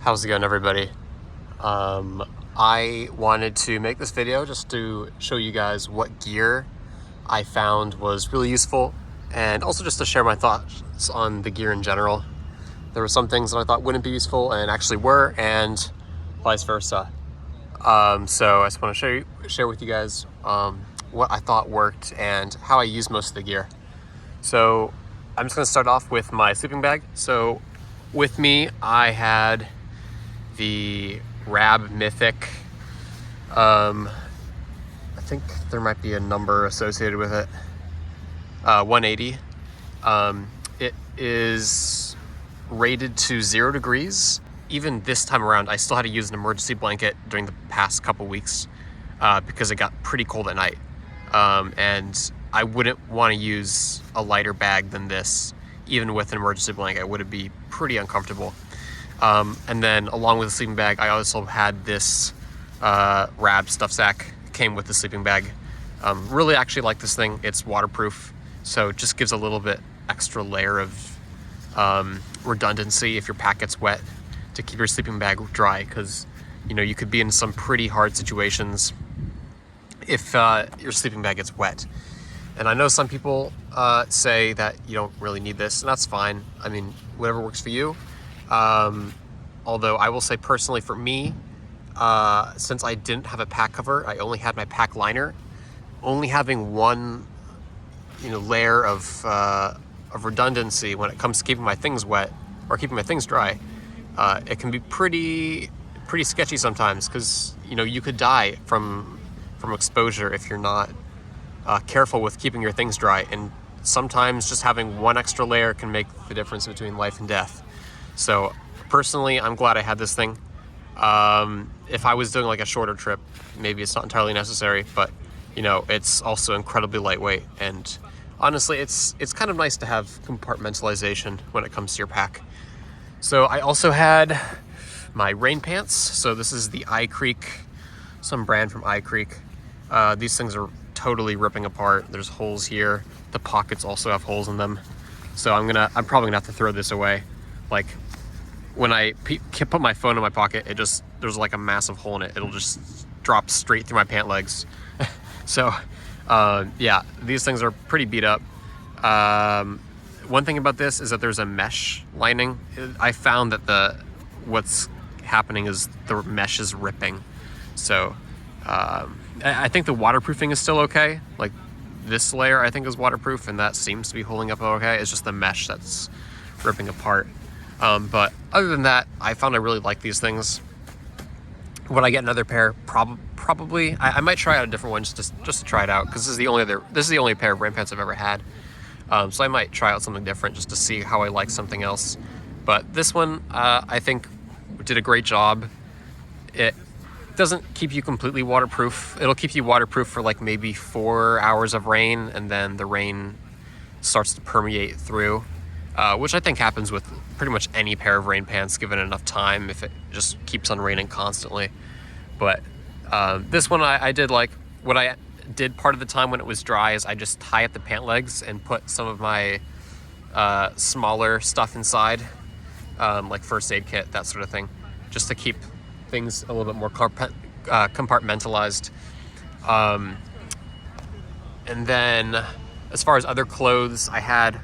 How's it going, everybody? I wanted to make this video just to show you guys what gear I found was really useful, and also just to share my thoughts on the gear in general. There were some things that I thought wouldn't be useful and actually were, and vice versa. So I just want to share with you guys what I thought worked and how I use most of the gear. So I'm just going to start off with my sleeping bag. So with me, I had the Rab Mythic. I think there might be a number associated with it. 180. It is rated to 0 degrees. Even this time around, I still had to use an emergency blanket during the past couple weeks because it got pretty cold at night. And I wouldn't want to use a lighter bag than this, even with an emergency blanket. It would be pretty uncomfortable. And then along with the sleeping bag, I also had this Rab stuff sack. Came with the sleeping bag. Really actually like this thing. It's waterproof, so it just gives a little bit extra layer of redundancy if your pack gets wet, to keep your sleeping bag dry, because you could be in some pretty hard situations if your sleeping bag gets wet. And I know some people say that you don't really need this, and that's fine. I mean, whatever works for you. Although I will say personally for me, since I didn't have a pack cover, I only had my pack liner. Only having one, layer of redundancy when it comes to keeping my things wet or keeping my things dry, it can be pretty sketchy sometimes, because you could die from exposure if you're not careful with keeping your things dry. And sometimes just having one extra layer can make the difference between life and death. So personally, I'm glad I had this thing. If I was doing like a shorter trip, maybe it's not entirely necessary, but it's also incredibly lightweight. And honestly, it's kind of nice to have compartmentalization when it comes to your pack. So I also had my rain pants. So this is the Eye Creek, some brand from Eye Creek. These things are totally ripping apart. There's holes here. The pockets also have holes in them. So I'm probably gonna have to throw this away. Like, when I put my phone in my pocket, there's like a massive hole in it. It'll just drop straight through my pant legs. So, yeah, these things are pretty beat up. One thing about this is that there's a mesh lining. I found that what's happening is the mesh is ripping. So, I think the waterproofing is still okay. Like, this layer I think is waterproof, and that seems to be holding up okay. It's just the mesh that's ripping apart. But other than that, I found I really like these things. Would I get another pair? Probably. I might try out a different one just to try it out, because this is the only pair of rain pants I've ever had. So I might try out something different just to see how I like something else. But this one, I think, did a great job. It doesn't keep you completely waterproof. It'll keep you waterproof for like maybe 4 hours of rain, and then the rain starts to permeate through. Which I think happens with pretty much any pair of rain pants given enough time, if it just keeps on raining constantly. But this one I did like. What I did part of the time when it was dry is I just tie up the pant legs and put some of my smaller stuff inside, like first aid kit, that sort of thing, just to keep things a little bit more compartmentalized. And then as far as other clothes, I had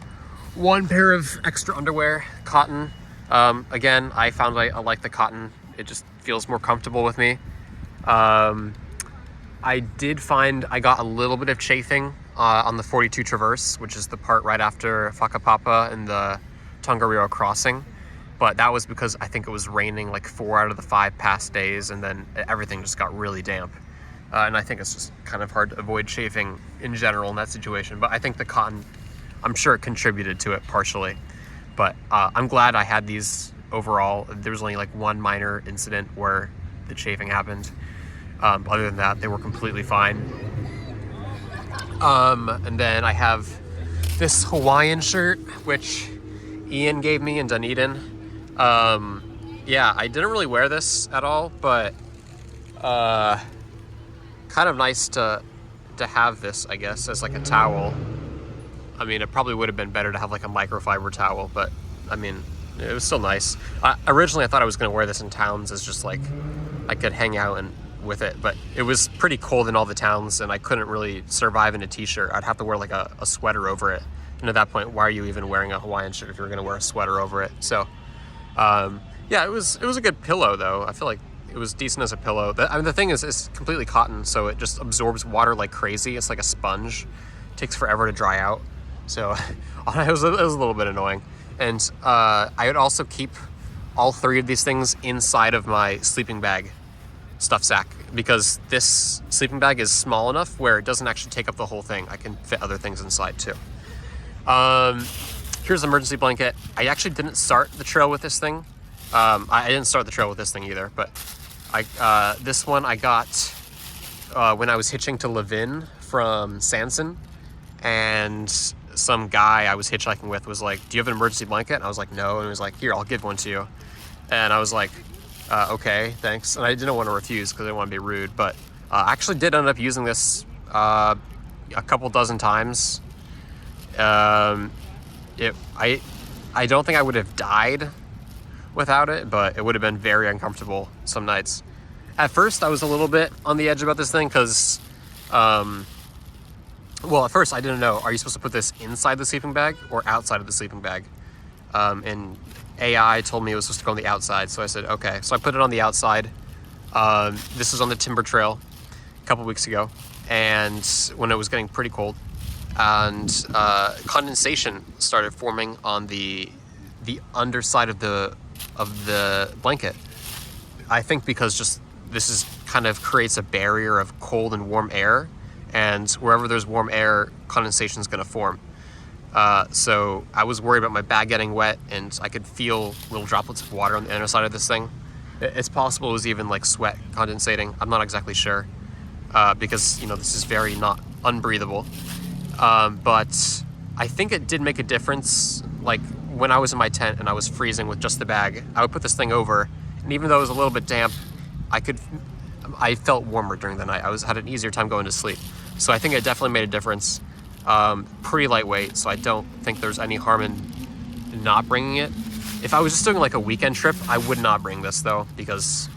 one pair of extra underwear, cotton. Again, I found I like the cotton. It just feels more comfortable with me. I did find I got a little bit of chafing on the 42 Traverse, which is the part right after Whakapapa and the Tongariro crossing. But that was because I think it was raining like 4 out of the 5 past days, and then everything just got really damp. And I think it's just kind of hard to avoid chafing in general in that situation. But I think the cotton, I'm sure it contributed to it partially. But I'm glad I had these overall. There was only like one minor incident where the chafing happened. Other than that, they were completely fine. And then I have this Hawaiian shirt, which Ian gave me in Dunedin. Yeah, I didn't really wear this at all, but kind of nice to have this, I guess, as like a towel. I mean, it probably would have been better to have like a microfiber towel, but I mean, it was still nice. Originally, I thought I was going to wear this in towns as just like I could hang out and with it, but it was pretty cold in all the towns, and I couldn't really survive in a t-shirt. I'd have to wear like a sweater over it. And at that point, why are you even wearing a Hawaiian shirt if you're going to wear a sweater over it? So, yeah, it was a good pillow though. I feel like it was decent as a pillow. I mean, the thing is, it's completely cotton, so it just absorbs water like crazy. It's like a sponge. It takes forever to dry out. So it was a little bit annoying. And I would also keep all three of these things inside of my sleeping bag stuff sack, because this sleeping bag is small enough where it doesn't actually take up the whole thing. I can fit other things inside too. Here's an emergency blanket. I actually didn't start the trail with this thing. I didn't start the trail with this thing either, but this one I got when I was hitching to Levin from Sanson, and some guy I was hitchhiking with was like, do you have an emergency blanket? And I was like, no. And he was like, here, I'll give one to you. And I was like, okay, thanks. And I didn't want to refuse because I didn't want to be rude, but I actually did end up using this a couple dozen times. I don't think I would have died without it, but it would have been very uncomfortable some nights. At first, I was a little bit on the edge about this thing because, well, at first I didn't know, are you supposed to put this inside the sleeping bag or outside of the sleeping bag? And AI told me it was supposed to go on the outside, so I said, okay. So I put it on the outside. This was on the timber trail a couple weeks ago, and when it was getting pretty cold, and condensation started forming on the underside of the blanket. I think because just this is kind of creates a barrier of cold and warm air, and wherever there's warm air, condensation is going to form. So I was worried about my bag getting wet, and I could feel little droplets of water on the inner side of this thing. It's possible it was even like sweat condensating. I'm not exactly sure, because this is very not unbreathable. But I think it did make a difference. Like when I was in my tent and I was freezing with just the bag, I would put this thing over, and even though it was a little bit damp, I felt warmer during the night. Had an easier time going to sleep. So I think it definitely made a difference. Pretty lightweight, so I don't think there's any harm in not bringing it. If I was just doing like a weekend trip, I would not bring this though, because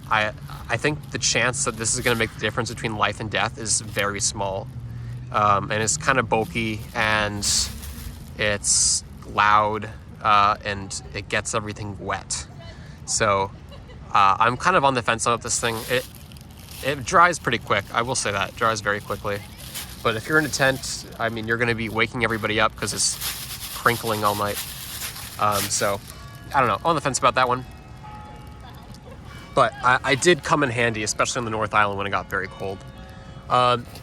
I think the chance that this is going to make the difference between life and death is very small. And it's kind of bulky, and it's loud, and it gets everything wet. So I'm kind of on the fence about this thing. It dries pretty quick. I will say that. It dries very quickly. But if you're in a tent, I mean, you're going to be waking everybody up because it's crinkling all night. So I don't know. On the fence about that one. But I did come in handy, especially on the North Island when it got very cold.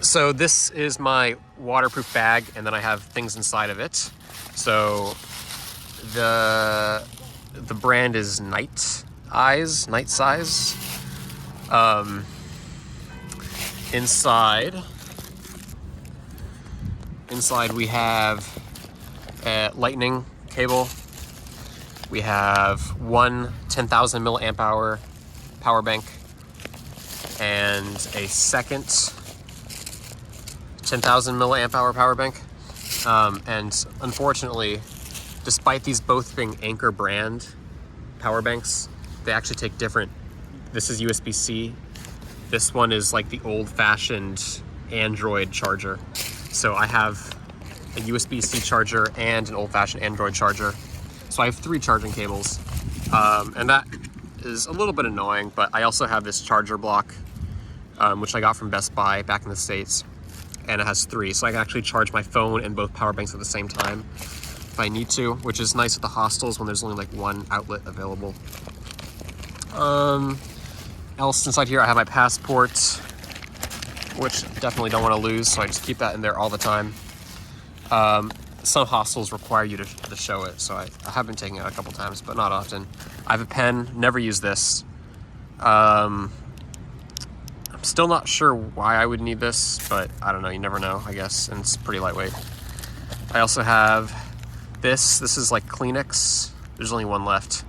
So this is my waterproof bag, and then I have things inside of it. So the brand is Night Size. Inside we have a lightning cable. We have one 10,000 milliamp hour power bank and a second 10,000 milliamp hour power bank. And unfortunately, despite these both being Anchor brand power banks, they actually take different. This is USB-C. This one is like the old-fashioned Android charger. So I have a USB-C charger and an old-fashioned Android charger. So I have 3 charging cables, and that is a little bit annoying, but I also have this charger block, which I got from Best Buy back in the States, and it has 3. So I can actually charge my phone and both power banks at the same time if I need to, which is nice at the hostels when there's only like one outlet available. Else inside here I have my passport, which definitely don't want to lose, so I just keep that in there all the time. Some hostels require you to show it, so I have been taking it a couple times, but not often. I have a pen, never use this. I'm still not sure why I would need this, but I don't know, you never know, I guess, and it's pretty lightweight. I also have this. This is like Kleenex. There's only one left,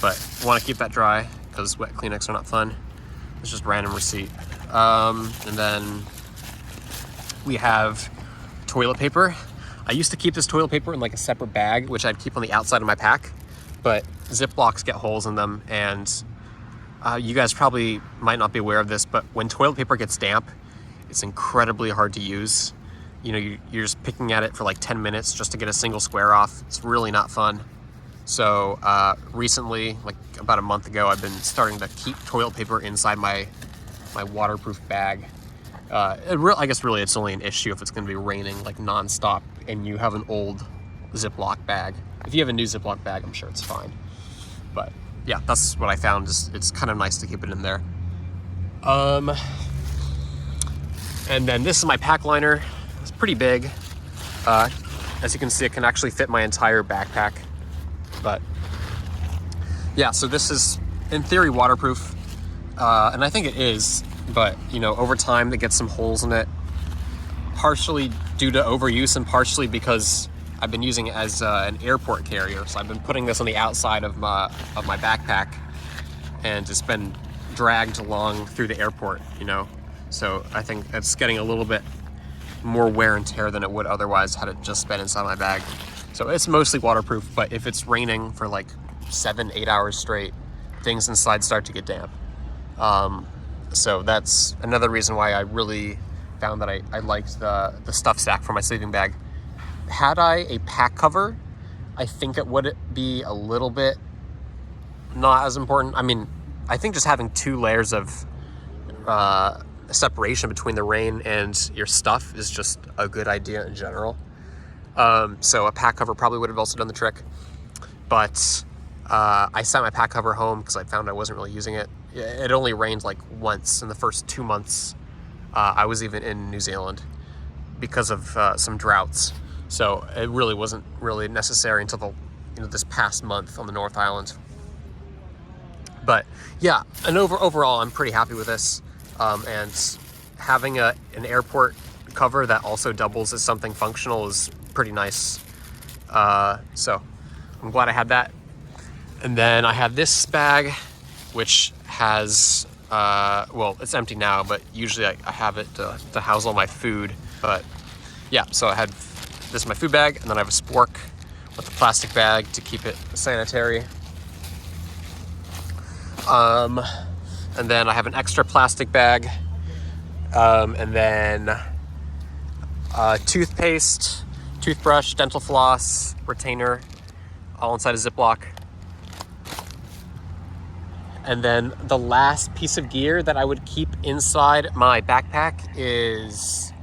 but I want to keep that dry because wet Kleenex are not fun. It's just random receipt. And then we have toilet paper. I used to keep this toilet paper in like a separate bag, which I'd keep on the outside of my pack, but Ziplocs get holes in them, and you guys probably might not be aware of this, but when toilet paper gets damp, it's incredibly hard to use. You know, you're just picking at it for like 10 minutes just to get a single square off. It's really not fun. So recently, like about a month ago, I've been starting to keep toilet paper inside my waterproof bag. I guess really it's only an issue if it's going to be raining like nonstop and you have an old Ziploc bag. If you have a new Ziploc bag, I'm sure it's fine. But yeah, that's what I found. It's kind of nice to keep it in there. And then this is my pack liner. It's pretty big. As you can see, it can actually fit my entire backpack. But yeah, so this is in theory waterproof, and I think it is, but you know, over time it gets some holes in it, partially due to overuse and partially because I've been using it as an airport carrier. So I've been putting this on the outside of my backpack, and it's been dragged along through the airport, you know. So I think it's getting a little bit more wear and tear than it would otherwise had it just been inside my bag. So it's mostly waterproof, but if it's raining for like 7-8 hours straight, things inside start to get damp. So that's another reason why I really found that I liked the stuff sack for my sleeping bag. Had I a pack cover, I think it would be a little bit not as important. I mean, I think just having 2 layers of separation between the rain and your stuff is just a good idea in general. So a pack cover probably would have also done the trick, but I sent my pack cover home because I found I wasn't really using it. It only rained like once in the first 2 months. I was even in New Zealand because of some droughts. So it really wasn't really necessary until this past month on the North Island. But yeah, and overall, I'm pretty happy with this. And having an airport cover that also doubles as something functional is pretty nice. So I'm glad I had that. And then I have this bag, which has, well, it's empty now, but usually I have it to house all my food. But yeah, so I had this is my food bag, and then I have a spork with a plastic bag to keep it sanitary. And then I have an extra plastic bag, and then toothpaste, toothbrush, dental floss, retainer, all inside a Ziploc. And then the last piece of gear that I would keep inside my backpack is,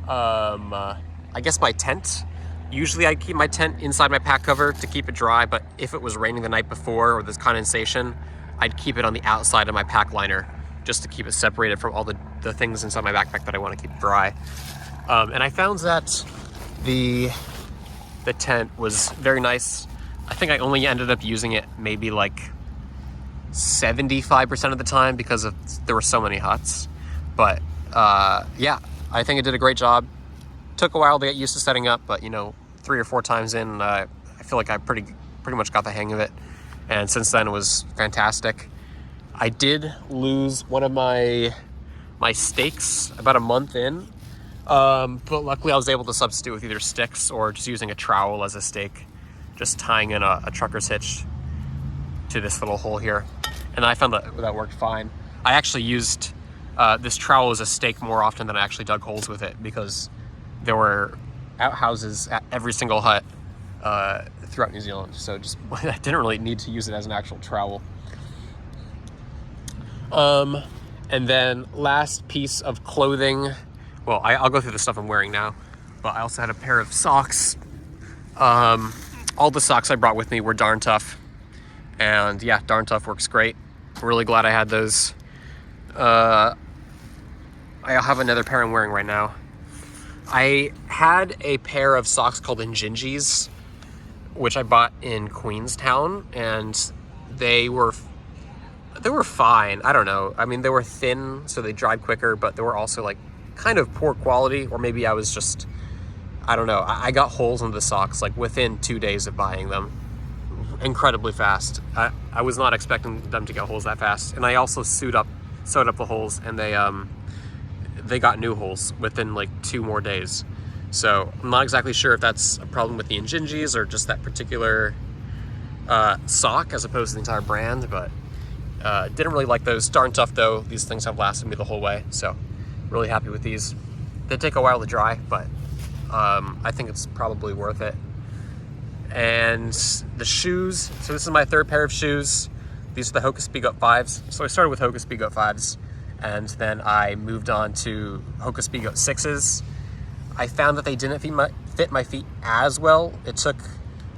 I guess my tent. Usually I keep my tent inside my pack cover to keep it dry, but if it was raining the night before or there's condensation, I'd keep it on the outside of my pack liner just to keep it separated from all the things inside my backpack that I want to keep dry. And I found that the tent was very nice. I think I only ended up using it maybe like 75% of the time because there were so many huts. But yeah, I think it did a great job. Took a while to get used to setting up, but 3 or 4 times in, I feel like I pretty much got the hang of it. And since then it was fantastic. I did lose one of my stakes about a month in, but luckily I was able to substitute with either sticks or just using a trowel as a stake, just tying in a trucker's hitch to this little hole here. And I found that worked fine. I actually used this trowel as a stake more often than I actually dug holes with it, because there were outhouses at every single hut throughout New Zealand. So I didn't really need to use it as an actual trowel. And then last piece of clothing. Well, I'll go through the stuff I'm wearing now, but I also had a pair of socks. All the socks I brought with me were Darn Tough. And yeah, Darn Tough works great. I'm really glad I had those. I have another pair I'm wearing right now. I had a pair of socks called Injinjis, which I bought in Queenstown, and they were fine. I don't know. I mean, they were thin, so they dried quicker, but they were also like kind of poor quality, or maybe I was just, I don't know. I got holes in the socks like within 2 days of buying them. Incredibly fast. I was not expecting them to get holes that fast. And I also sewed up the holes, and they got new holes within like 2 more days. So I'm not exactly sure if that's a problem with the Injinjis or just that particular sock as opposed to the entire brand, but didn't really like those. Darn tough though. These things have lasted me the whole way, so really happy with these. They take a while to dry, but I think it's probably worth it. And the shoes, so this is my third pair of shoes. These are the Hoka Speedgoat 5s. So I started with Hoka Speedgoat 5s, and then I moved on to Hoka Speedgoat 6s. I found that they didn't fit my feet as well. It took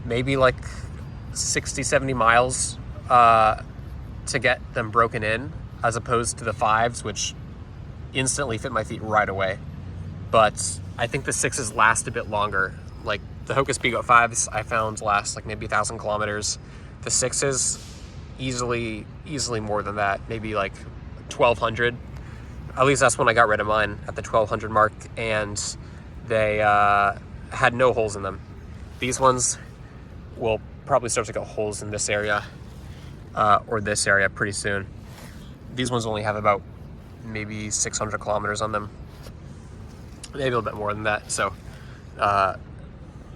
maybe like 60, 70 miles to get them broken in, as opposed to the 5s, which instantly fit my feet right away. But I think the 6s last a bit longer. Like the Hoka Speedgoat 5s I found last like maybe 1,000 kilometers. The 6s easily more than that, maybe like 1,200. At least that's when I got rid of mine, at the 1,200 mark, and they had no holes in them. These ones will probably start to get holes in this area or this area pretty soon. These ones only have about maybe 600 kilometers on them, maybe a little bit more than that. So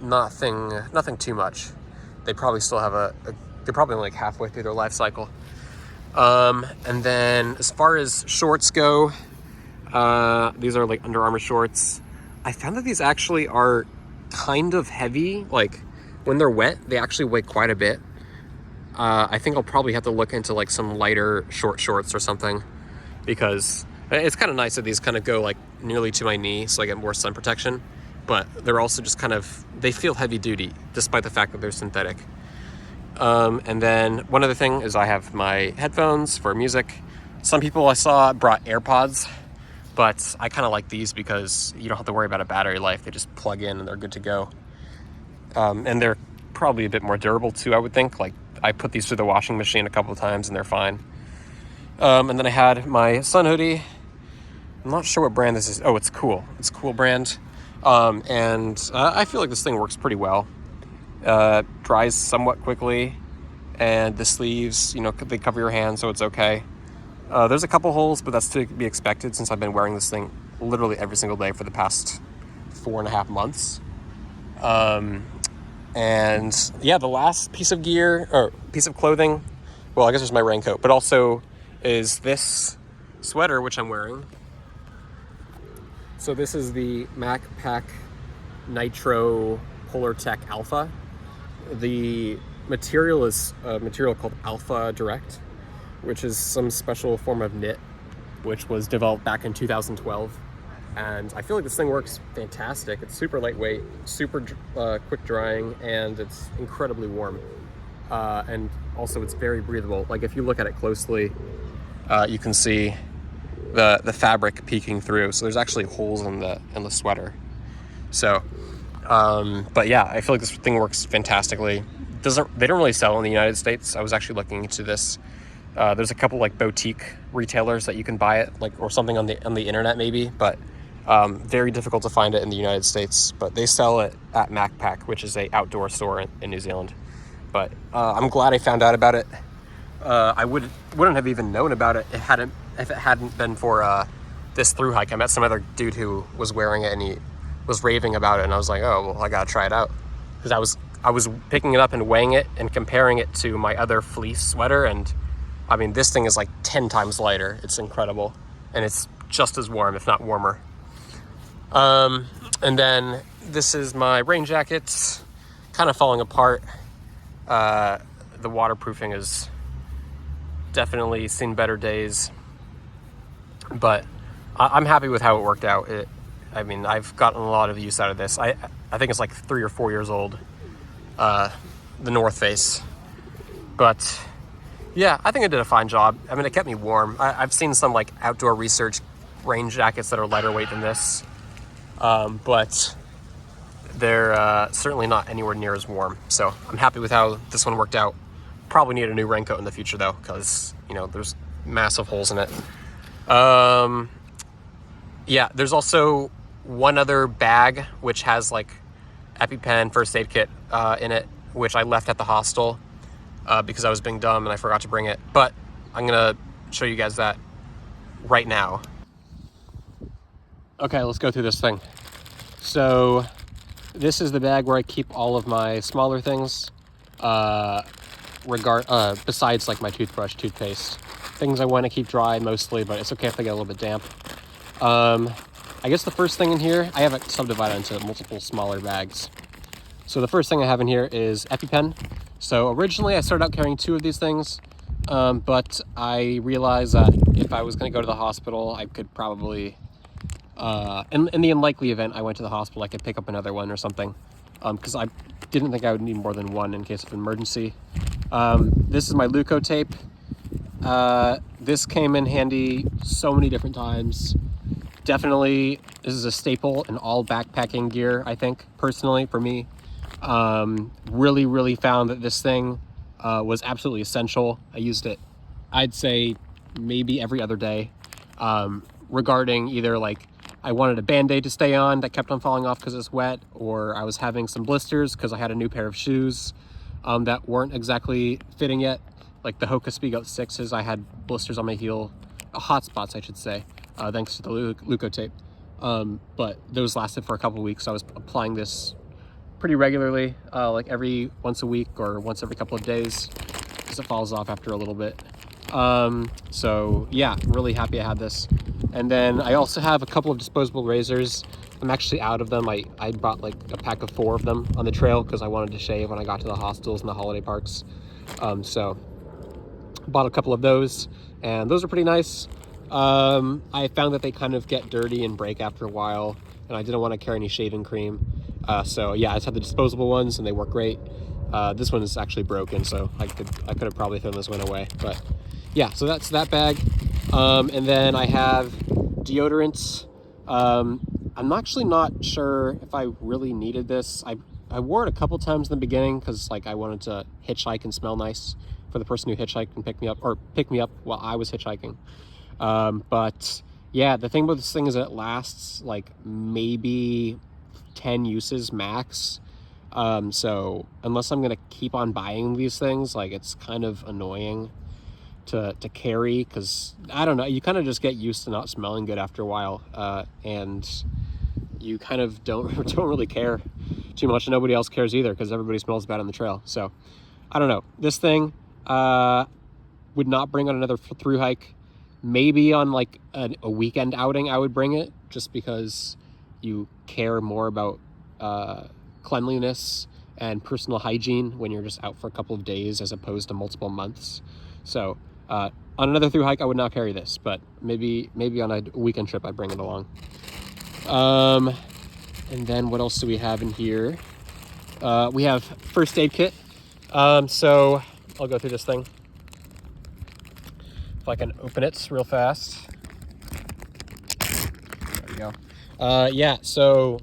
nothing too much. They probably still have they're probably like halfway through their life cycle. And then as far as shorts go, these are like Under Armour shorts. I found that these actually are kind of heavy. Like when they're wet, they actually weigh quite a bit. I think I'll probably have to look into like some lighter short shorts or something, because it's kind of nice that these kind of go like nearly to my knee, so I get more sun protection, but they're also just kind of, they feel heavy duty despite the fact that they're synthetic. And then one other thing is I have my headphones for music. Some people I saw brought AirPods, but I kind of like these because you don't have to worry about a battery life. They just plug in and they're good to go. And they're probably a bit more durable too, I would think. Like I put these through the washing machine a couple of times and they're fine. And then I had my sun hoodie. I'm not sure what brand this is. Oh, it's Cool. It's Cool brand. And I feel like this thing works pretty well. Dries somewhat quickly, and the sleeves, you know, they cover your hand, so it's okay. There's a couple holes, but that's to be expected since I've been wearing this thing literally every single day for the past 4.5 months. And yeah, the last piece of gear or piece of clothing, well, I guess there's my raincoat, but also is this sweater, which I'm wearing. So this is the MacPack Nitro Polar Tech Alpha. The material is a material called Alpha Direct, which is some special form of knit, which was developed back in 2012. And I feel like this thing works fantastic. It's super lightweight, super quick drying, and it's incredibly warm. And also it's very breathable. Like if you look at it closely, you can see the fabric peeking through. So there's actually holes in the sweater. So, but yeah, I feel like this thing works fantastically. They don't really sell in the United States. I was actually looking into this. There's a couple like boutique retailers that you can buy it, like, or something on the internet maybe, but very difficult to find it in the United States. But they sell it at MacPack, which is a outdoor store in New Zealand. But I'm glad I found out about it. I wouldn't have even known about it if it hadn't been for this thru hike. I met some other dude who was wearing it and he was raving about it, and I was like, oh well, I gotta try it out, because I was picking it up and weighing it and comparing it to my other fleece sweater, and I mean, this thing is like 10 times lighter. It's incredible, and it's just as warm, if not warmer. And then this is my rain jacket, kind of falling apart. The waterproofing has definitely seen better days, but I'm happy with how it worked out. I mean, I've gotten a lot of use out of this. I think it's like 3 or 4 years old, the North Face. But yeah, I think I did a fine job. I mean, it kept me warm. I've seen some like outdoor research rain jackets that are lighter weight than this, but they're certainly not anywhere near as warm. So I'm happy with how this one worked out. Probably need a new raincoat in the future though, because, you know, there's massive holes in it. Yeah, there's also one other bag which has like EpiPen first aid kit in it, which I left at the hostel because I was being dumb and I forgot to bring it. But I'm gonna show you guys that right now. Okay, let's go through this thing. So this is the bag where I keep all of my smaller things. besides like my toothbrush, toothpaste, things I want to keep dry mostly, but it's okay if they get a little bit damp. I guess the first thing in here, I have it subdivided into multiple smaller bags. So the first thing I have in here is EpiPen. So originally I started out carrying 2 of these things, but I realized that if I was going to go to the hospital, I could probably, in the unlikely event I went to the hospital, I could pick up another one or something, because I didn't think I would need more than one in case of emergency. This is my leukotape. This came in handy so many different times. Definitely, this is a staple in all backpacking gear, I think, personally, for me. Really found that this thing was absolutely essential. I used it, I'd say, maybe every other day, regarding either like I wanted a band-aid to stay on that kept on falling off because it's wet, or I was having some blisters because I had a new pair of shoes that weren't exactly fitting yet, like the Hoka Speedgoat 6s. I had blisters on my heel, hot spots I should say, thanks to the leukotape, but those lasted for a couple weeks. So I was applying this pretty regularly, like once a week or once every couple of days, because it falls off after a little bit. So yeah, really happy I had this. And then I also have a couple of disposable razors. I'm actually out of them. I bought like a pack of 4 of them on the trail because I wanted to shave when I got to the hostels and the holiday parks. So bought a couple of those, and those are pretty nice. I found that they kind of get dirty and break after a while, and I didn't want to carry any shaving cream. So yeah, I just had the disposable ones and they work great. This one is actually broken, so I could have probably thrown this one away, but yeah, so that's that bag. And then I have deodorants. I'm actually not sure if I really needed this. I wore it a couple times in the beginning because like I wanted to hitchhike and smell nice for the person who hitchhiked and picked me up while I was hitchhiking. But yeah, the thing about this thing is that it lasts like maybe 10 uses max. So unless I'm gonna keep on buying these things, like it's kind of annoying to carry, because I don't know, you kind of just get used to not smelling good after a while, and you kind of don't really care too much, and nobody else cares either because everybody smells bad on the trail. So I don't know, this thing would not bring on another through hike. Maybe on like a weekend outing I would bring it, just because you care more about cleanliness and personal hygiene when you're just out for a couple of days as opposed to multiple months. So on another through hike I would not carry this, but maybe on a weekend trip I'd bring it along. And then what else do we have in here? We have first aid kit. So I'll go through this thing if I can open it real fast. There we go. Yeah, so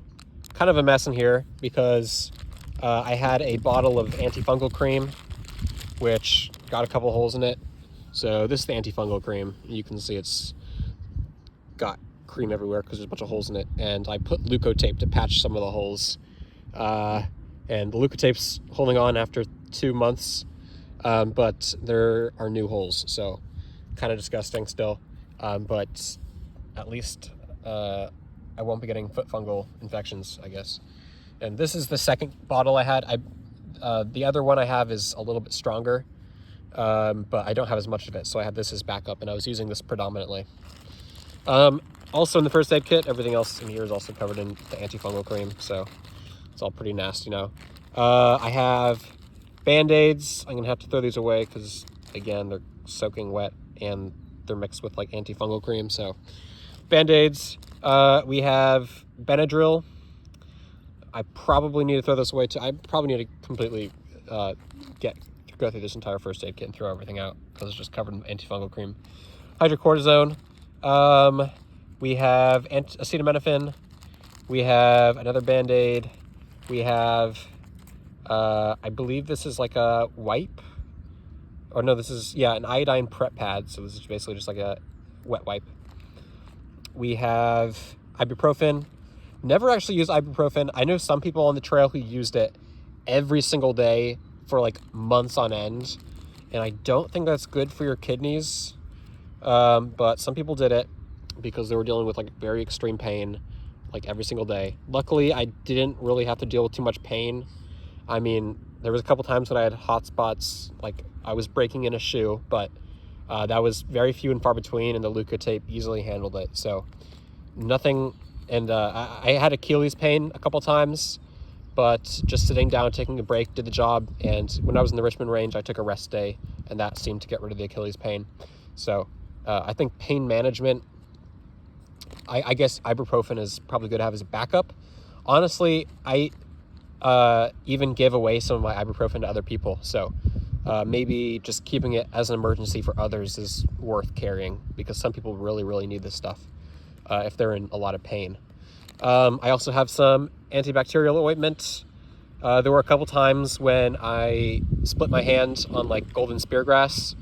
kind of a mess in here because I had a bottle of antifungal cream which got a couple holes in it. So this is the antifungal cream. You can see it's got cream everywhere because there's a bunch of holes in it, and I put leukotape to patch some of the holes, and the leukotape's holding on after 2 months, but there are new holes, so kind of disgusting still, but at least I won't be getting foot fungal infections, I guess. And this is the second bottle I had. The other one I have is a little bit stronger, but I don't have as much of it, so I had this as backup, and I was using this predominantly. Also in the first aid kit, everything else in here is also covered in the antifungal cream, so it's all pretty nasty now. I have Band-Aids. I'm gonna have to throw these away because, again, they're soaking wet and they're mixed with like antifungal cream, so Band-Aids. We have Benadryl. I probably need to throw this away too. I probably need to completely go through this entire first aid kit and throw everything out because it's just covered in antifungal cream. Hydrocortisone. We have acetaminophen. We have another Band-Aid. We have, I believe this is like a wipe. Or no, this is, yeah, an iodine prep pad. So this is basically just like a wet wipe. We have ibuprofen. Never actually used ibuprofen. I know some people on the trail who used it every single day for like months on end, and I don't think that's good for your kidneys, but some people did it because they were dealing with like very extreme pain like every single day. Luckily I didn't really have to deal with too much pain. I mean, there was a couple times that I had hot spots like I was breaking in a shoe, but that was very few and far between, and the Luca tape easily handled it. So nothing, and I had Achilles pain a couple times, but just sitting down, taking a break, did the job. And when I was in the Richmond range, I took a rest day, and that seemed to get rid of the Achilles pain. So I think pain management, I guess ibuprofen is probably good to have as a backup. Honestly, I even give away some of my ibuprofen to other people. So maybe just keeping it as an emergency for others is worth carrying, because some people really, really need this stuff if they're in a lot of pain. I also have some antibacterial ointment. There were a couple times when I split my hand on like golden speargrass.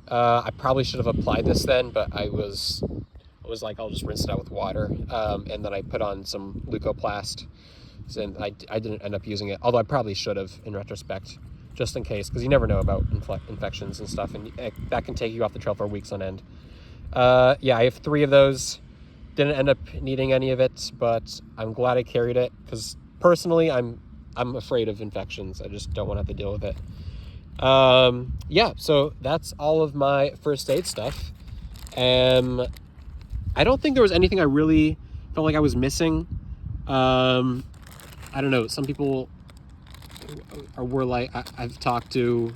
I probably should have applied this then, but I was like, I'll just rinse it out with water. And then I put on some Leukoplast, and I didn't end up using it, although I probably should have in retrospect, just in case, because you never know about infections and stuff, and that can take you off the trail for weeks on end. Yeah, I have 3 of those. Didn't end up needing any of it, but I'm glad I carried it, because personally I'm afraid of infections. I just don't want to have to deal with it. Yeah, so that's all of my first aid stuff. I don't think there was anything I really felt like I was missing. I don't know, some people were like, I've talked to,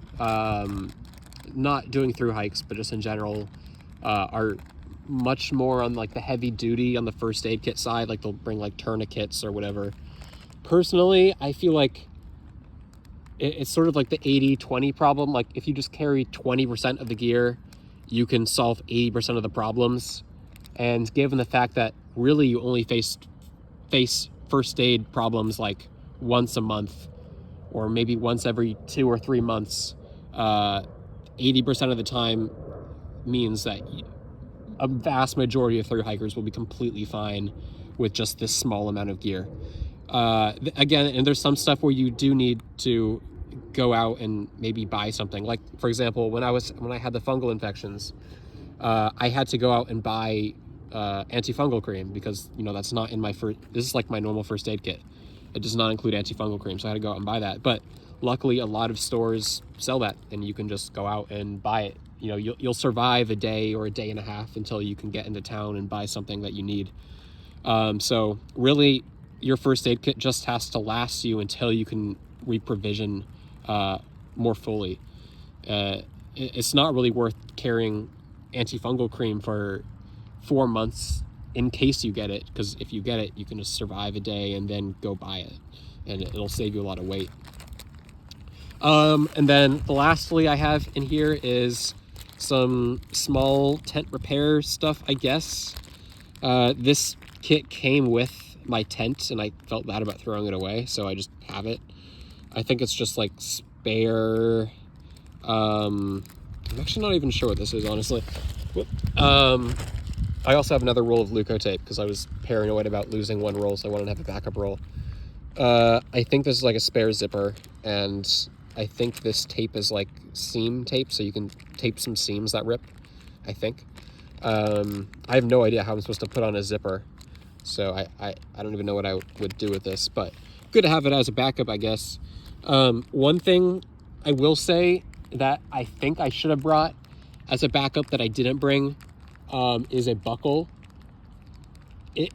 not doing through hikes, but just in general, are much more on like the heavy duty on the first aid kit side. Like they'll bring like tourniquets or whatever. Personally, I feel like it's sort of like the 80-20 problem. Like if you just carry 20% of the gear, you can solve 80% of the problems. And given the fact that really you only face first aid problems like once a month, or maybe once every 2 or 3 months, 80% of the time means that a vast majority of thru hikers will be completely fine with just this small amount of gear. Again, and there's some stuff where you do need to go out and maybe buy something. Like for example, when I had the fungal infections, I had to go out and buy antifungal cream, because that's not in this is like my normal first aid kit. It does not include antifungal cream, so I had to go out and buy that. But luckily a lot of stores sell that, and you can just go out and buy it. You'll survive a day or a day and a half until you can get into town and buy something that you need. So really your first aid kit just has to last you until you can reprovision more fully. It's not really worth carrying antifungal cream for 4 months in case you get it, because if you get it, you can just survive a day and then go buy it, and it'll save you a lot of weight. And then lastly I have in here is some small tent repair stuff, I guess. This kit came with my tent, and I felt bad about throwing it away, so I just have it. I think it's just like spare, I'm actually not even sure what this is, honestly. I also have another roll of Leukotape, because I was paranoid about losing one roll, so I wanted to have a backup roll. I think this is like a spare zipper, and I think this tape is like seam tape, so you can tape some seams that rip, I think. I have no idea how I'm supposed to put on a zipper, so I don't even know what I would do with this, but good to have it as a backup, I guess. One thing I will say that I think I should have brought as a backup that I didn't bring is a buckle.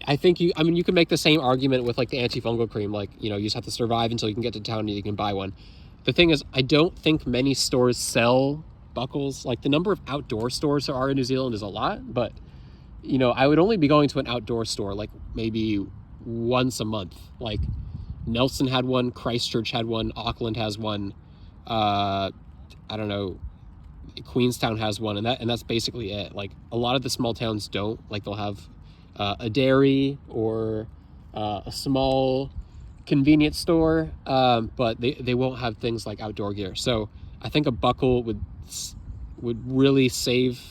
I think you can make the same argument with like the antifungal cream, like, you just have to survive until you can get to town and you can buy one. The thing is, I don't think many stores sell buckles. Like the number of outdoor stores there are in New Zealand is a lot, but I would only be going to an outdoor store like maybe once a month. Like Nelson had one, Christchurch had one, Auckland has one, I don't know, Queenstown has one, and that's basically it. Like a lot of the small towns don't. Like they'll have a dairy or a small convenience store, but they won't have things like outdoor gear. So I think a buckle would really save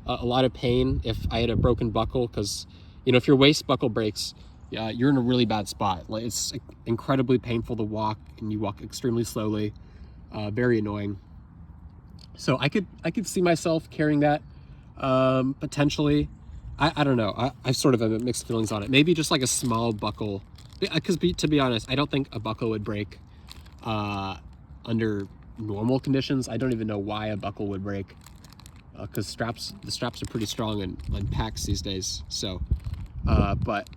a lot of pain if I had a broken buckle, because if your waist buckle breaks, you're in a really bad spot. Like it's incredibly painful to walk, and you walk extremely slowly, very annoying. So I could see myself carrying that potentially. I don't know. I sort of have mixed feelings on it. Maybe just like a small buckle, because to be honest, I don't think a buckle would break under normal conditions, I don't even know why a buckle would break, because the straps are pretty strong on packs these days. So, but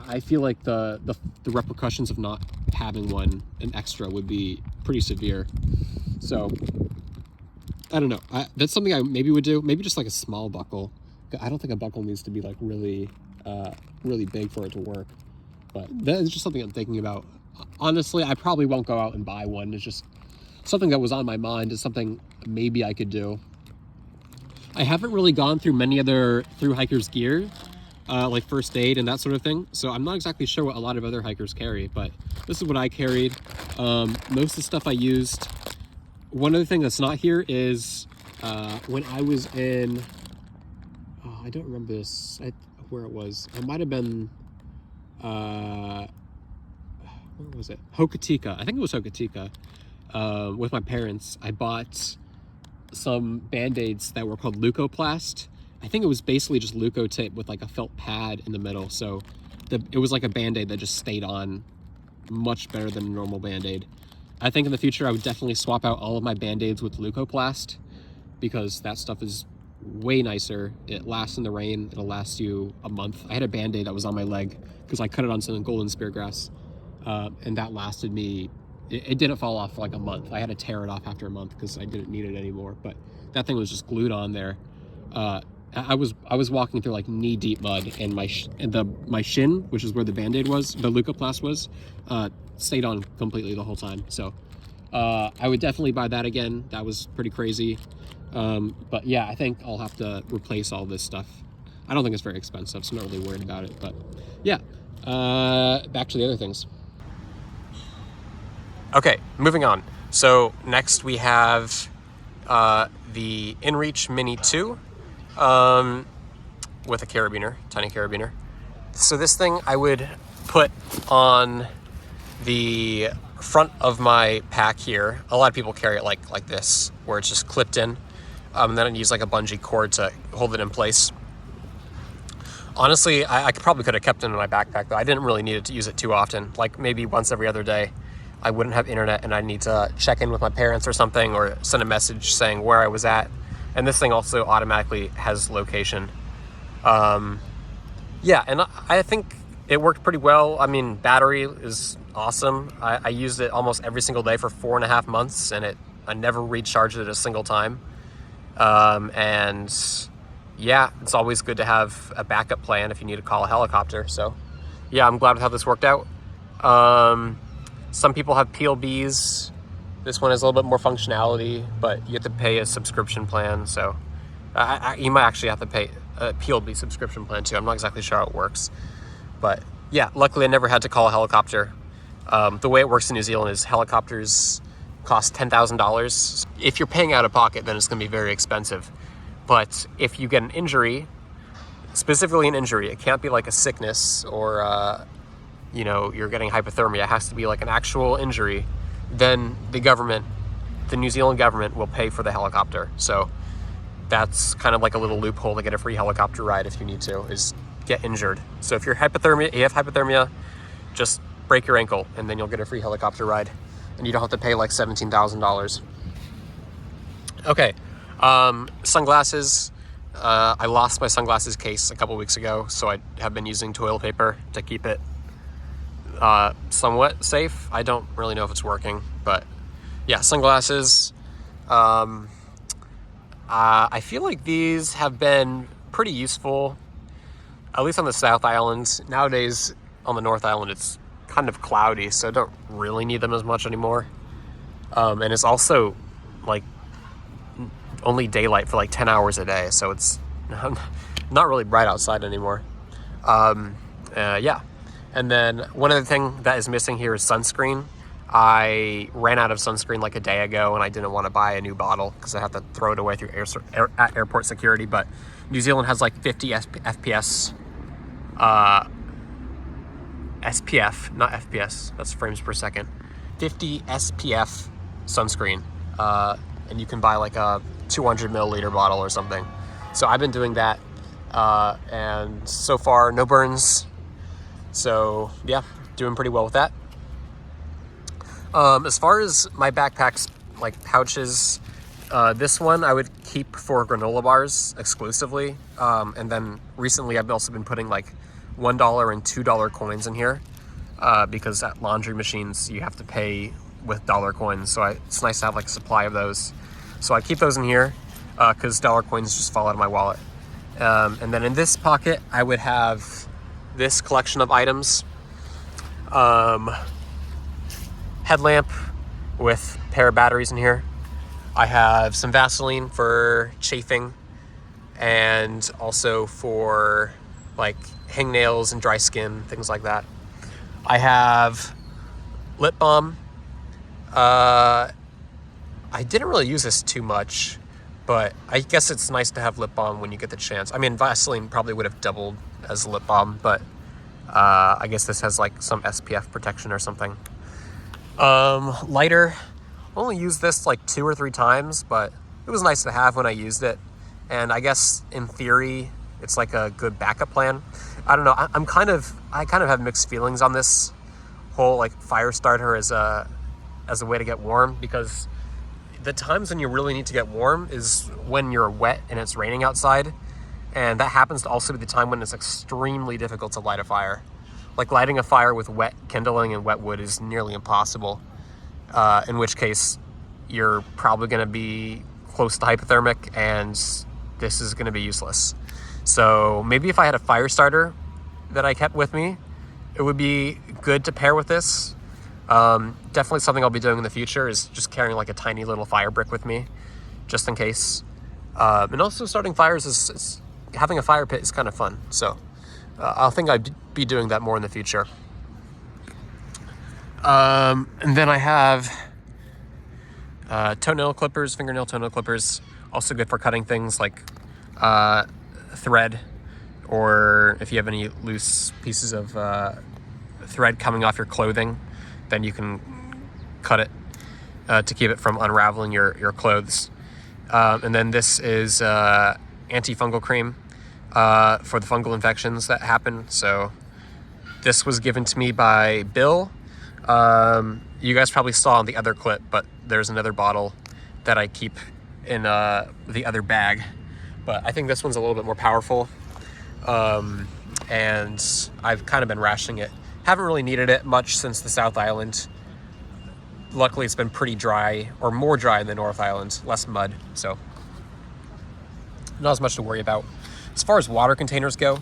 I feel like the repercussions of not having an extra would be pretty severe. So I don't know. That's something I maybe would do. Maybe just like a small buckle. I don't think a buckle needs to be like really big for it to work. But that is just something I'm thinking about. Honestly, I probably won't go out and buy one. It's just something that was on my mind. It's something maybe I could do. I haven't really gone through many other thru hikers gear, like first aid and that sort of thing. So I'm not exactly sure what a lot of other hikers carry, but this is what I carried. Most of the stuff I used. One other thing that's not here is when I was in, I don't remember where it was. It might have been, where was it? Hokitika. I think it was Hokitika. With my parents, I bought some Band-Aids that were called Leukoplast. I think it was basically just Leuko tape with like a felt pad in the middle. So it was like a Band-Aid that just stayed on much better than a normal Band-Aid. I think in the future, I would definitely swap out all of my Band-Aids with Leukoplast, because that stuff is way nicer. It lasts in the rain. It'll last you a month. I had a Band-Aid that was on my leg because I cut it on some golden speargrass, and that lasted me. It didn't fall off for like a month. I had to tear it off after a month because I didn't need it anymore. But that thing was just glued on there. I was walking through like knee-deep mud, and my shin, which is where the Band-Aid was, the Leukoplast was, stayed on completely the whole time. So I would definitely buy that again. That was pretty crazy. But yeah, I think I'll have to replace all this stuff. I don't think it's very expensive, so I'm not really worried about it. But yeah, back to the other things. Okay, moving on. So next we have the InReach Mini 2 with a carabiner, tiny carabiner. So this thing I would put on the front of my pack here. A lot of people carry it like this, where it's just clipped in, and then I use like a bungee cord to hold it in place. Honestly, I probably could have kept it in my backpack, though. I didn't really need to use it too often. Like maybe once every other day, I wouldn't have internet and I need to check in with my parents or something, or send a message saying where I was at. And this thing also automatically has location. Yeah, and I think it worked pretty well. I mean, battery is awesome. I used it almost every single day for 4.5 months, and I never recharged it a single time. And yeah, it's always good to have a backup plan if you need to call a helicopter. So yeah, I'm glad with how this worked out. Some people have PLBs. This one has a little bit more functionality, but you have to pay a subscription plan. So you might actually have to pay a PLB subscription plan too. I'm not exactly sure how it works, but yeah, luckily I never had to call a helicopter. The way it works in New Zealand is helicopters cost $10,000. If you're paying out of pocket, then it's going to be very expensive. But if you get an injury, specifically an injury, it can't be like a sickness or you're getting hypothermia. It has to be like an actual injury. Then the New Zealand government will pay for the helicopter. So that's kind of like a little loophole to get a free helicopter ride if you need to, is get injured. So if you have hypothermia, just break your ankle and then you'll get a free helicopter ride, and you don't have to pay like $17,000. Okay, sunglasses. I lost my sunglasses case a couple weeks ago, so I have been using toilet paper to keep it somewhat safe. I don't really know if it's working, but yeah, sunglasses. I feel like these have been pretty useful, at least on the South Island. Nowadays on the North Island, it's kind of cloudy, so I don't really need them as much anymore. And it's also like only daylight for like 10 hours a day, so it's not really bright outside anymore. Yeah. And then one other thing that is missing here is sunscreen. I ran out of sunscreen like a day ago, and I didn't want to buy a new bottle because I have to throw it away through at airport security. But New Zealand has like 50 FPS, SPF, not FPS, that's frames per second, 50 SPF sunscreen. And you can buy like a 200 milliliter bottle or something. So I've been doing that, and so far no burns. So yeah, doing pretty well with that. As far as my backpack's like pouches. This one I would keep for granola bars exclusively. And then recently I've also been putting like $1 and $2 coins in here because at laundry machines you have to pay with dollar coins. So it's nice to have like a supply of those. So I keep those in here because dollar coins just fall out of my wallet. And then in this pocket, I would have this collection of items. Headlamp with a pair of batteries in here. I have some Vaseline for chafing and also for like hangnails and dry skin, things like that. I have lip balm. I didn't really use this too much, but I guess it's nice to have lip balm when you get the chance. I mean, Vaseline probably would have doubled as lip balm, but I guess this has like some SPF protection or something. Lighter. Only used this like 2 or 3 times, but it was nice to have when I used it. And I guess in theory, it's like a good backup plan. I don't know. I kind of have mixed feelings on this whole like fire starter as a way to get warm, because the times when you really need to get warm is when you're wet and it's raining outside. And that happens to also be the time when it's extremely difficult to light a fire. Like lighting a fire with wet kindling and wet wood is nearly impossible. In which case you're probably going to be close to hypothermic and this is going to be useless. So maybe if I had a fire starter that I kept with me, it would be good to pair with this. Definitely something I'll be doing in the future is just carrying like a tiny little fire brick with me, just in case. And also starting fires is having a fire pit is kind of fun. So I think I'd be doing that more in the future. And then I have fingernail toenail clippers, also good for cutting things like thread, or if you have any loose pieces of thread coming off your clothing, then you can cut it to keep it from unraveling your clothes. And then this is antifungal cream for the fungal infections that happen. So this was given to me by Bill. You guys probably saw in the other clip, but there's another bottle that I keep in the other bag. But I think this one's a little bit more powerful. And I've kind of been rationing it. Haven't really needed it much since the South Island. Luckily, it's been pretty dry, or more dry than the North Island, less mud, so not as much to worry about. As far as water containers go,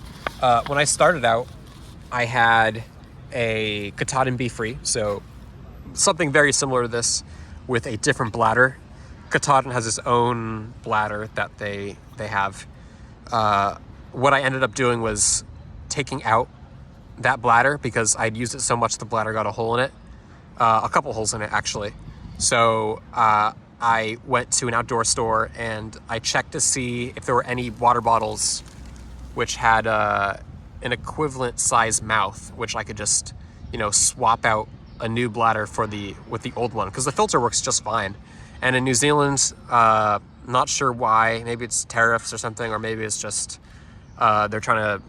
when I started out, I had a Katahdin Be Free, so something very similar to this with a different bladder. Katahdin has its own bladder that they have. What I ended up doing was taking out that bladder because I'd used it so much the bladder got a hole in it. A couple holes in it, actually. So I went to an outdoor store and I checked to see if there were any water bottles which had an equivalent size mouth, which I could just, swap out a new bladder with the old one, because the filter works just fine. And in New Zealand, not sure why, maybe it's tariffs or something, or maybe it's just they're trying to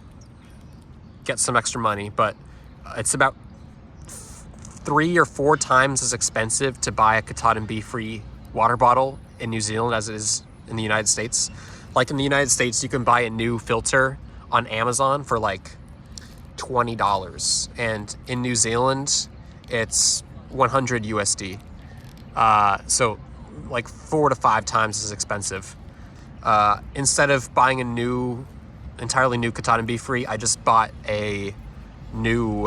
get some extra money, but it's about 3 or 4 times as expensive to buy a Katahdin Be Free water bottle in New Zealand as it is in the United States. Like in the United States, you can buy a new filter on Amazon for like $20, and in New Zealand, it's 100 USD. So like 4 to 5 times as expensive. Instead of buying entirely new Katahdin Be Free, I just bought a new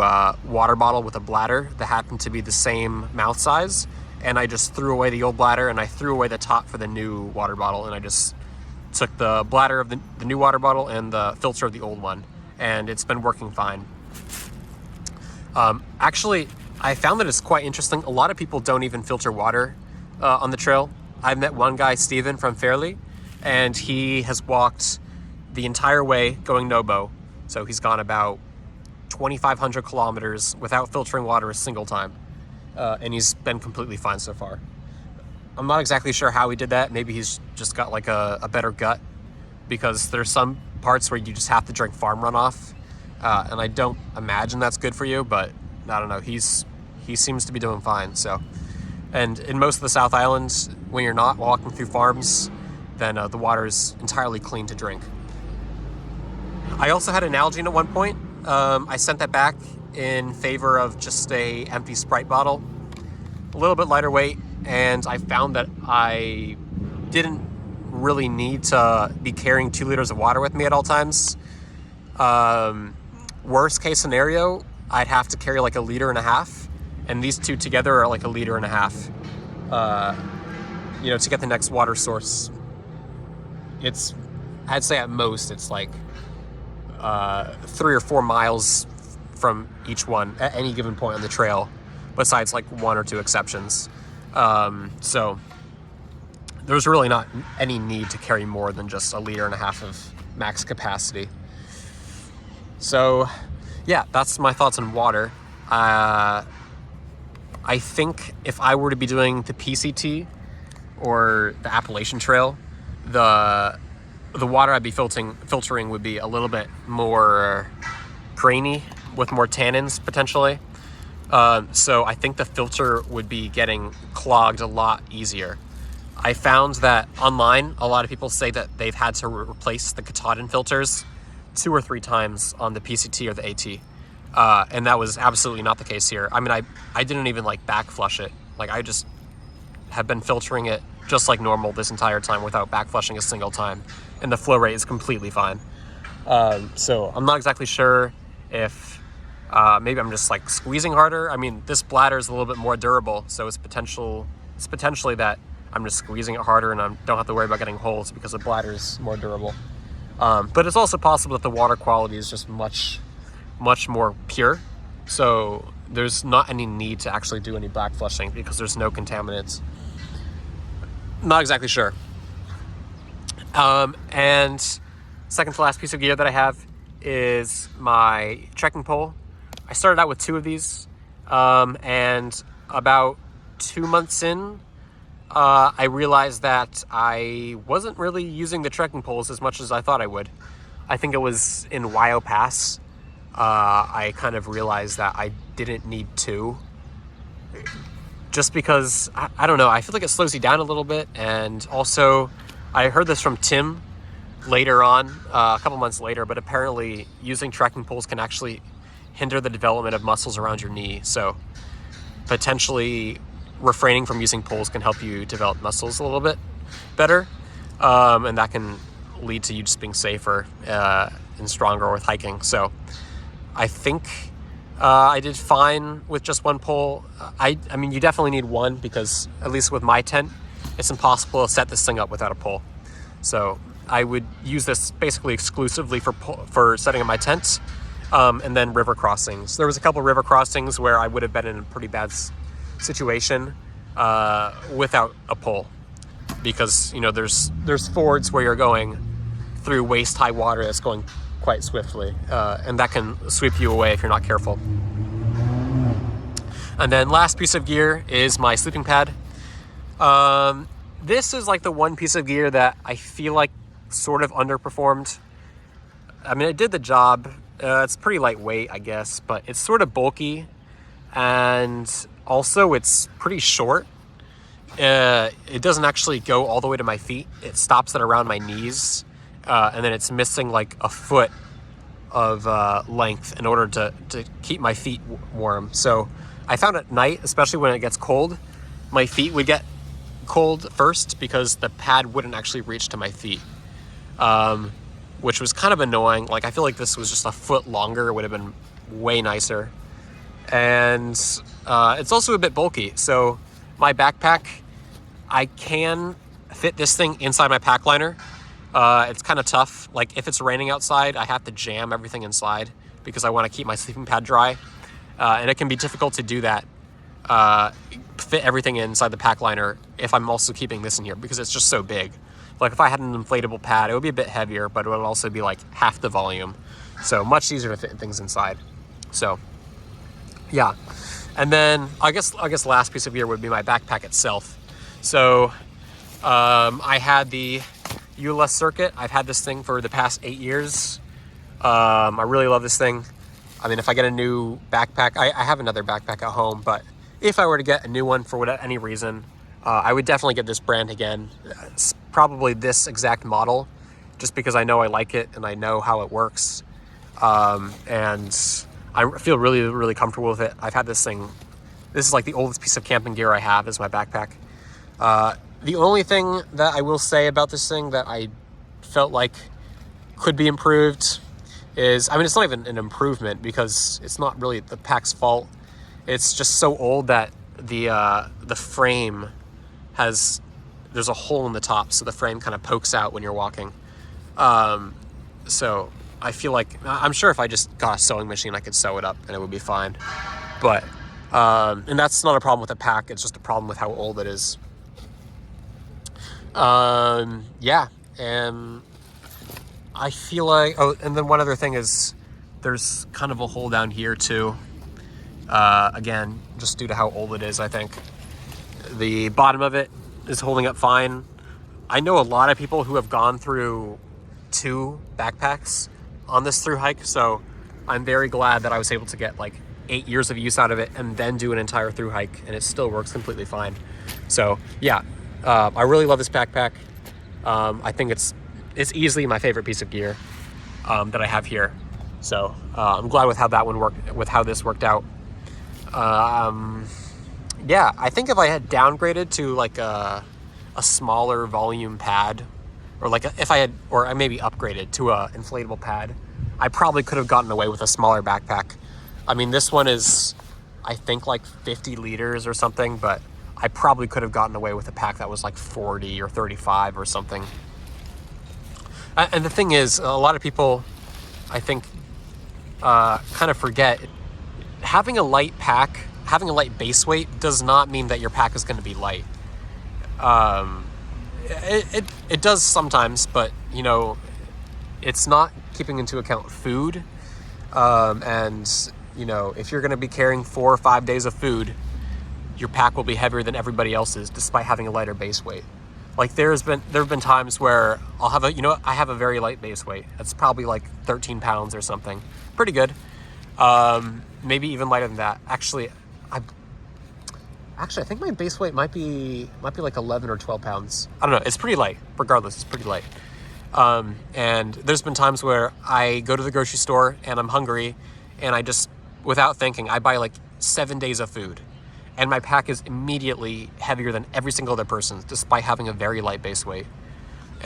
water bottle with a bladder that happened to be the same mouth size, and I just threw away the old bladder and I threw away the top for the new water bottle, and I just took the bladder of the new water bottle and the filter of the old one, and it's been working fine. Actually, I found that it's quite interesting. A lot of people don't even filter water on the trail. I've met one guy, Steven from Fairleigh, and he has walked the entire way going Nobo. So he's gone about 2,500 kilometers without filtering water a single time. And he's been completely fine so far. I'm not exactly sure how he did that. Maybe he's just got like a better gut, because there's some parts where you just have to drink farm runoff. And I don't imagine that's good for you, but I don't know. He seems to be doing fine. So And in most of the South Islands, when you're not walking through farms, then the water is entirely clean to drink. I also had an Nalgene at one point. I sent that back in favor of just a empty Sprite bottle, a little bit lighter weight, and I found that I didn't really need to be carrying 2 liters of water with me at all times. Worst case scenario, I'd have to carry like 1.5 liters, and these two together are like 1.5 liters. To get the next water source, I'd say at most it's like 3 or 4 miles from each one at any given point on the trail, besides like 1 or 2 exceptions. So there's really not any need to carry more than just 1.5 liters of max capacity. So yeah, that's my thoughts on water. I think if I were to be doing the PCT or the Appalachian Trail, the water I'd be filtering would be a little bit more grainy with more tannins potentially. So I think the filter would be getting clogged a lot easier. I found that online, a lot of people say that they've had to replace the Katahdin filters 2 or 3 times on the PCT or the AT. And that was absolutely not the case here. I mean, I didn't even like back flush it. Like I just have been filtering it just like normal this entire time without back flushing a single time. And the flow rate is completely fine. So I'm not exactly sure if maybe I'm just like squeezing harder. I mean, this bladder is a little bit more durable, so it's potentially that I'm just squeezing it harder and I don't have to worry about getting holes because the bladder is more durable. But it's also possible that the water quality is just much more pure. So there's not any need to actually do any back flushing because there's no contaminants. Not exactly sure. And second to last piece of gear that I have is my trekking pole. I started out with 2 of these, and about 2 months in, I realized that I wasn't really using the trekking poles as much as I thought I would. I think it was in Wyo Pass. I kind of realized that I didn't need 2. Just because, I don't know, I feel like it slows you down a little bit. And also, I heard this from Tim later on, a couple months later, but apparently using trekking poles can actually hinder the development of muscles around your knee. So potentially refraining from using poles can help you develop muscles a little bit better. And that can lead to you just being safer and stronger with hiking. So I think I did fine with just 1 pole. I mean, you definitely need 1 because at least with my tent, it's impossible to set this thing up without a pole. So I would use this basically exclusively for setting up my tent, and then river crossings. There was a couple river crossings where I would have been in a pretty bad situation without a pole, because there's fords where you're going through waist-high water that's going quite swiftly, and that can sweep you away if you're not careful. And then last piece of gear is my sleeping pad. This is like the one piece of gear that I feel like sort of underperformed. I mean, it did the job. It's pretty lightweight, I guess, but it's sort of bulky, and also it's pretty short. It doesn't actually go all the way to my feet. It stops at around my knees, and then it's missing like a foot of length in order to keep my feet warm. So I found at night, especially when it gets cold, my feet would get cold first because the pad wouldn't actually reach to my feet, which was kind of annoying. Like, I feel like this was just a foot longer. It would have been way nicer. And it's also a bit bulky. So my backpack, I can fit this thing inside my pack liner. It's kind of tough. Like, if it's raining outside, I have to jam everything inside because I want to keep my sleeping pad dry. And it can be difficult to do that, fit everything inside the pack liner if I'm also keeping this in here because it's just so big. Like, if I had an inflatable pad, it would be a bit heavier, but it would also be like half the volume. So much easier to fit things inside. So yeah. And then I guess last piece of gear would be my backpack itself. So I had the EULA circuit. I've had this thing for the past 8 years. I really love this thing. I mean, if I get a new backpack, I have another backpack at home, but if I were to get a new one for any reason, I would definitely get this brand again. It's probably this exact model, just because I know I like it and I know how it works. And I feel really, really comfortable with it. I've had this thing. This is like the oldest piece of camping gear I have is my backpack. The only thing that I will say about this thing that I felt like could be improved is, I mean, it's not even an improvement because it's not really the pack's fault. It's just so old that the frame there's a hole in the top, so the frame kind of pokes out when you're walking. So I feel like, I'm sure if I just got a sewing machine, I could sew it up and it would be fine. But, and that's not a problem with the pack. It's just a problem with how old it is. Yeah. And I feel like, oh, and then one other thing is there's kind of a hole down here too. Again, just due to how old it is, I think. The bottom of it is holding up fine. I know a lot of people who have gone through 2 backpacks on this thru hike, so I'm very glad that I was able to get like 8 years of use out of it and then do an entire thru hike, and it still works completely fine. So yeah, I really love this backpack. I think it's easily my favorite piece of gear that I have here. So I'm glad with how that one worked, with how this worked out. Yeah, I think if I had downgraded to like a smaller volume pad, or like or I maybe upgraded to a inflatable pad, I probably could have gotten away with a smaller backpack. I mean, this one is, I think, like 50 liters or something, but I probably could have gotten away with a pack that was like 40 or 35 or something. And the thing is, a lot of people, I think, kind of forget, having a light pack, having a light base weight does not mean that your pack is going to be light. It does sometimes, but you know, it's not keeping into account food. And you know, if you're going to be carrying 4 or 5 days of food, your pack will be heavier than everybody else's, despite having a lighter base weight. Like there have been times where I'll have I have a very light base weight. It's probably like 13 pounds or something. Pretty good. Maybe even lighter than that. Actually, I think my base weight might be like 11 or 12 pounds. I don't know. It's pretty light. Regardless, it's pretty light. And there's been times where I go to the grocery store and I'm hungry, and I just, without thinking, I buy like 7 days of food, and my pack is immediately heavier than every single other person's, despite having a very light base weight.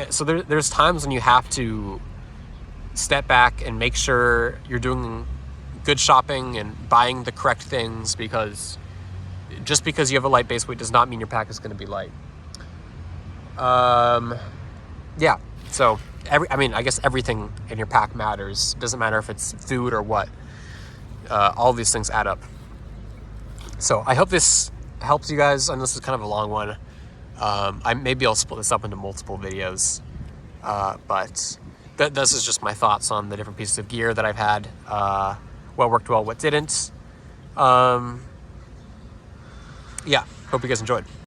So there's times when you have to step back and make sure you're doing good shopping and buying the correct things, because just because you have a light base weight does not mean your pack is going to be light. Yeah, so I guess everything in your pack matters. It doesn't matter if it's food or what. All these things add up. So I hope this helps you guys. And this is kind of a long one. Maybe I'll split this up into multiple videos. But this is just my thoughts on the different pieces of gear that I've had. What worked well, what didn't. Yeah, hope you guys enjoyed.